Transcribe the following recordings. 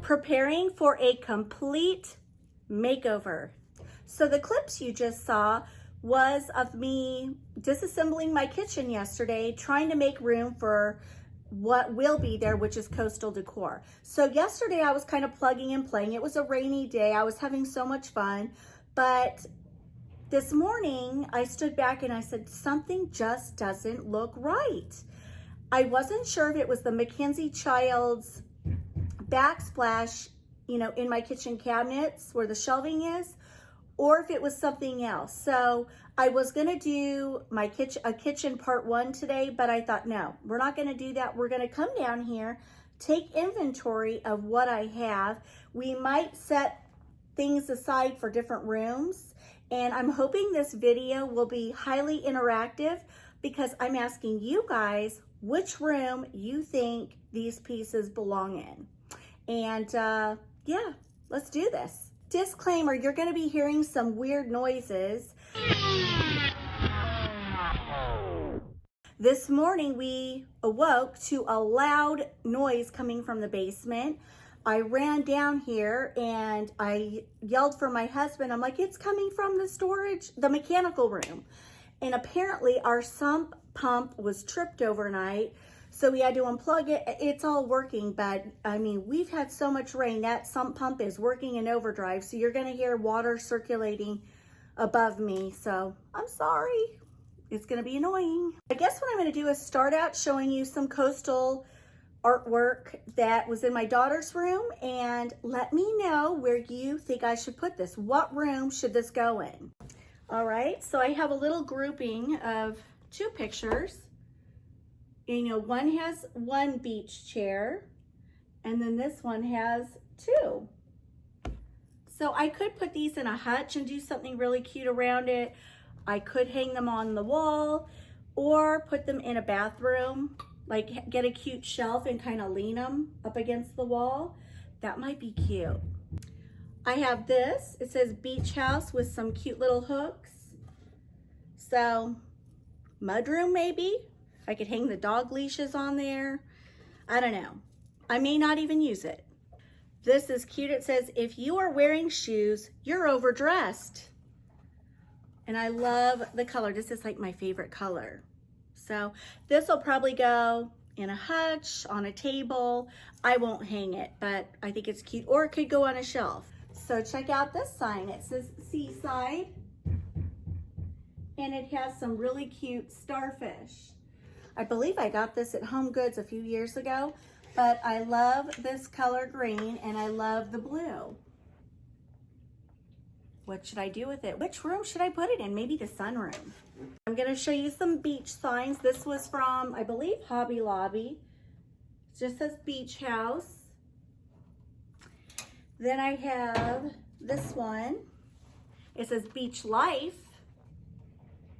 Preparing for a complete makeover. So the clips you just saw was of me disassembling my kitchen yesterday, trying to make room for what will be there, which is Coastal Decor. So yesterday I was kind of plugging and playing. It was a rainy day. I was having so much fun. But this morning I stood back and I said, something just doesn't look right. I wasn't sure if it was the Mackenzie Childs backsplash, you know, in my kitchen cabinets where the shelving is, or if it was something else. So I was gonna do my kitchen part 1 today, but I thought, no, we're not gonna do that. We're gonna come down here, take inventory of what I have. We might set things aside for different rooms, and I'm hoping this video will be highly interactive because I'm asking you guys which room you think these pieces belong in. And yeah, let's do this. Disclaimer, you're gonna be hearing some weird noises. This morning we awoke to a loud noise coming from the basement. I ran down here and I yelled for my husband. I'm like, it's coming from the storage, the mechanical room. And apparently our sump pump was tripped overnight. So we had to unplug it. It's all working, but I mean, we've had so much rain, that sump pump is working in overdrive. So you're gonna hear water circulating above me. So I'm sorry, it's gonna be annoying. I guess what I'm gonna do is start out showing you some coastal artwork that was in my daughter's room, and let me know where you think I should put this. What room should this go in? All right, so I have a little grouping of 2 pictures. You know, one has 1 beach chair, and then this one has 2. So I could put these in a hutch and do something really cute around it. I could hang them on the wall or put them in a bathroom, like get a cute shelf and kind of lean them up against the wall. That might be cute. I have this, it says beach house with some cute little hooks. So mudroom maybe. I could hang the dog leashes on there. I don't know. I may not even use it. This is cute. It says, if you are wearing shoes, you're overdressed. And I love the color. This is like my favorite color. So this will probably go in a hutch, on a table. I won't hang it, but I think it's cute. Or it could go on a shelf. So check out this sign. It says Seaside. And it has some really cute starfish. I believe I got this at Home Goods a few years ago, but I love this color green and I love the blue. What should I do with it? Which room should I put it in? Maybe the sunroom. I'm gonna show you some beach signs. This was from, I believe, Hobby Lobby. It just says beach house. Then I have this one. It says beach life.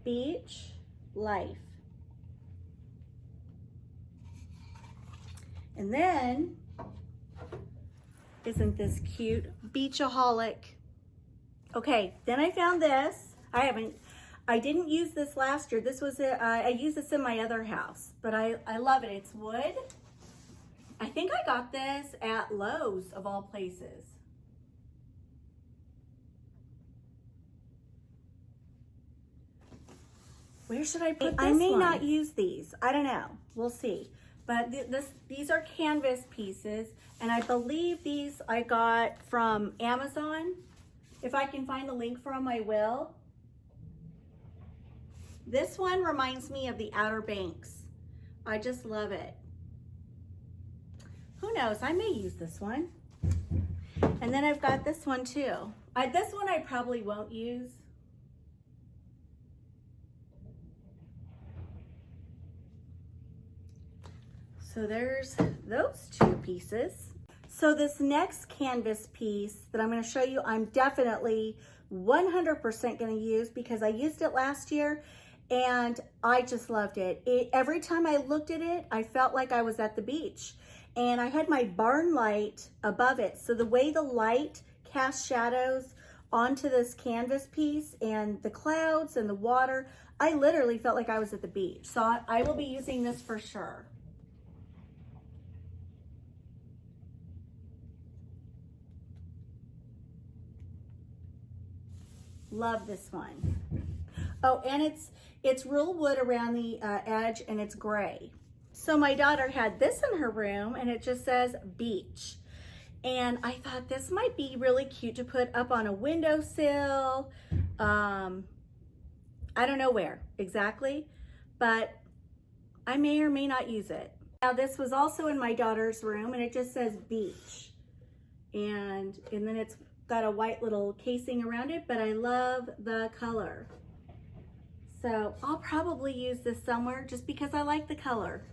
Beach life. And then, isn't this cute? Beachaholic. Okay, then I found this. I didn't use this last year. This was, I used this in my other house, but I love it. It's wood. I think I got this at Lowe's of all places. Where should I put this I may one? not use these. I don't know. We'll see. But these are canvas pieces, and I believe these I got from Amazon. If I can find the link for them, I will. This one reminds me of the Outer Banks. I just love it. Who knows? I may use this one. And then I've got this one too. This one I probably won't use. So there's those two pieces. So this next canvas piece that I'm going to show you, I'm definitely 100% going to use because I used it last year and I just loved it. Every time I looked at it, I felt like I was at the beach. And I had my barn light above it. So the way the light casts shadows onto this canvas piece and the clouds and the water, I literally felt like I was at the beach. So I will be using this for sure. Love this one. Oh, and it's real wood around the edge and it's gray. So my daughter had this in her room and it just says beach. And I thought this might be really cute to put up on a windowsill. I don't know where exactly, but I may or may not use it. Now this was also in my daughter's room and it just says beach. And then it's got a white little casing around it, but I love the color. So I'll probably use this somewhere just because I like the color.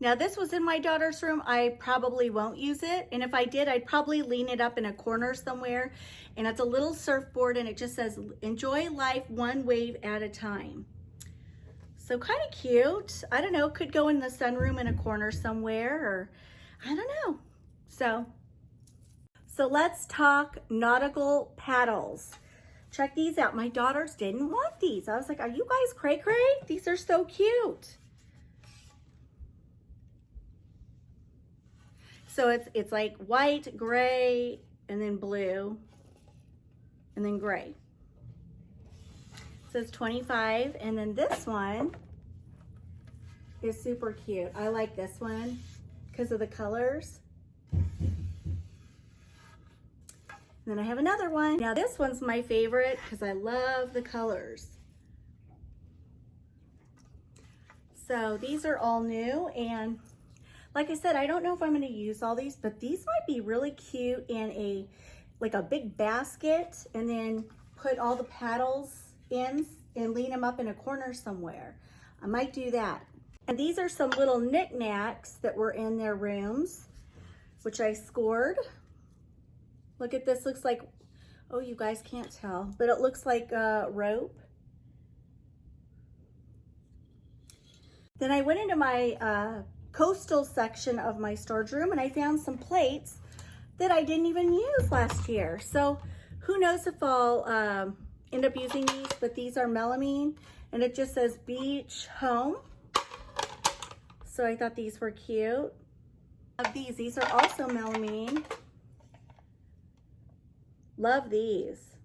Now this was in my daughter's room. I probably won't use it. And if I did, I'd probably lean it up in a corner somewhere. And it's a little surfboard and it just says, enjoy life one wave at a time. So kind of cute. I don't know, could go in the sunroom in a corner somewhere or I don't know. So let's talk nautical paddles. Check these out. My daughters didn't want these. I was like, are you guys cray cray? These are so cute. So it's like white, gray, and then blue, and then gray. So it's 25, and then this one is super cute. I like this one because of the colors. And then I have another one. Now this one's my favorite because I love the colors. So these are all new, and like I said, I don't know if I'm going to use all these, but these might be really cute in like a big basket, and then put all the paddles in and lean them up in a corner somewhere. I might do that. And these are some little knickknacks that were in their rooms, which I scored. Look at this, looks like, oh, you guys can't tell, but it looks like rope. Then I went into my coastal section of my storage room and I found some plates that I didn't even use last year. So who knows if I'll end up using these, but these are melamine and it just says beach home. So I thought these were cute. These are also melamine. Love these.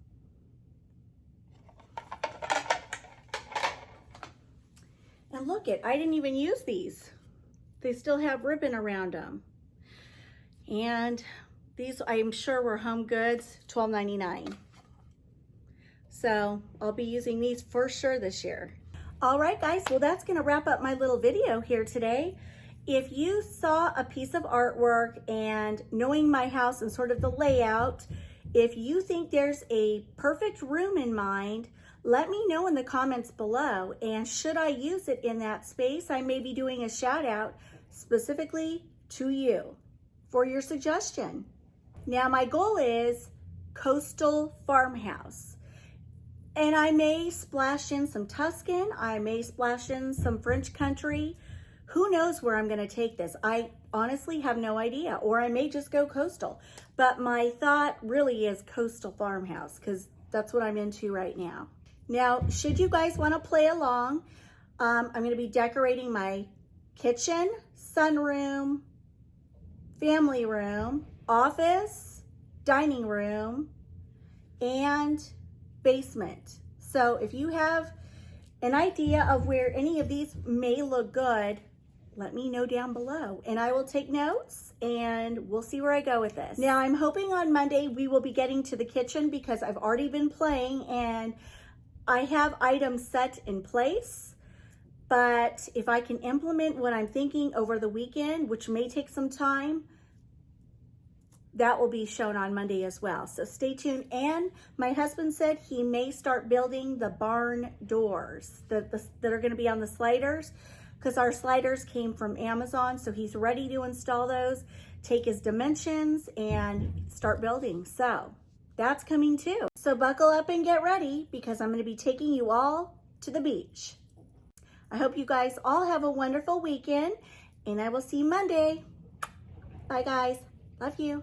And look it, I didn't even use these. They still have ribbon around them. And these I'm sure were Home Goods, $12.99. So I'll be using these for sure this year. All right guys, well that's gonna wrap up my little video here today. If you saw a piece of artwork and knowing my house and sort of the layout, if you think there's a perfect room in mind, let me know in the comments below. And should I use it in that space, I may be doing a shout out specifically to you for your suggestion. Now my goal is coastal farmhouse. And I may splash in some Tuscan, I may splash in some French country. Who knows where I'm gonna take this? I honestly have no idea, or I may just go coastal. But my thought really is coastal farmhouse because that's what I'm into right now. Now, should you guys wanna play along, I'm gonna be decorating my kitchen, sunroom, family room, office, dining room, and basement. So if you have an idea of where any of these may look good, let me know down below and I will take notes and we'll see where I go with this. Now I'm hoping on Monday we will be getting to the kitchen because I've already been playing and I have items set in place. But if I can implement what I'm thinking over the weekend, which may take some time, that will be shown on Monday as well. So stay tuned. And my husband said he may start building the barn doors that are going to be on the sliders, because our sliders came from Amazon. So he's ready to install those, take his dimensions and start building. So that's coming too. So buckle up and get ready because I'm going to be taking you all to the beach. I hope you guys all have a wonderful weekend and I will see you Monday. Bye guys. Love you.